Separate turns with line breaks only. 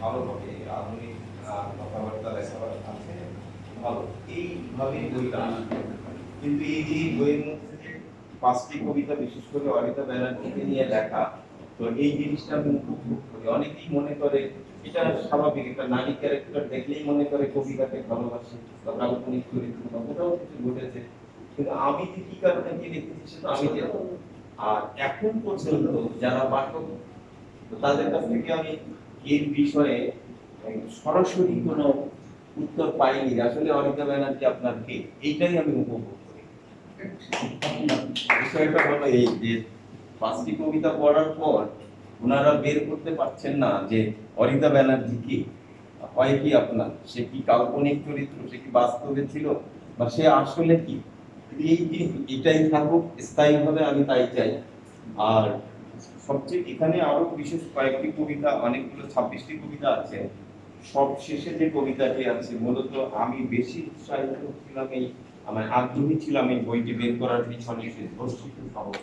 ভালো হবে, আধুনিক কথাবার্তা লেখাপড়া আছে ভালো, এইভাবেই বইটা আসবে। কিন্তু এই যে বইয়ের মধ্যে যে 5টি কবিতা বিশেষ করে অনিতা ব্যানার্জিকে নিয়ে লেখা, তো এই জিনিসটা আমি উপভোগ করি। অনেকেই মনে করে এটা স্বাভাবিক, একটা নারী ক্যারেক্টার দেখলেই মনে করে কবিতাকে ভালোবাসে বা কাল্পনিক চরিত্র বা কোথাও কিছু ঘটেছে, কিন্তু আমি যে কি কারণে কি লিখেছি সেটা আমি জানি। আর এখন পর্যন্ত যারা পাঠক, তো তাদের কাছ থেকে আমি এর বিষয়ে সরাসরি কোনো উত্তর পাইনি যে আসলে অনিতা ব্যানার্জি আপনার কে, এইটাই আমি উপভোগ করি। বিষয়টা হলো এই যে 5টি কবিতা পড়ার পর ওনারা বের করতে পারছেন না যে অনিতা ব্যানার্জি কি, হয় কি আপনার, সে কি কাল্পনিক চরিত্র, সে কি বাস্তবে ছিল, বা সে আসলে কি। এই যে এটাই থাকুক স্থায়ীভাবে, আমি তাই চাই। আর সবচেয়ে এখানে আরো বিশেষ কয়েকটি কবিতা, অনেকগুলো 26টি কবিতা আছে, সব শেষে যে কবিতাটি আছে, মূলত আমি বেশি উৎসাহিত ছিলাম, এই আমার আগ্রহী ছিলাম এই বইটি বের করার পিছনে, সেই ধর্ষিত শহর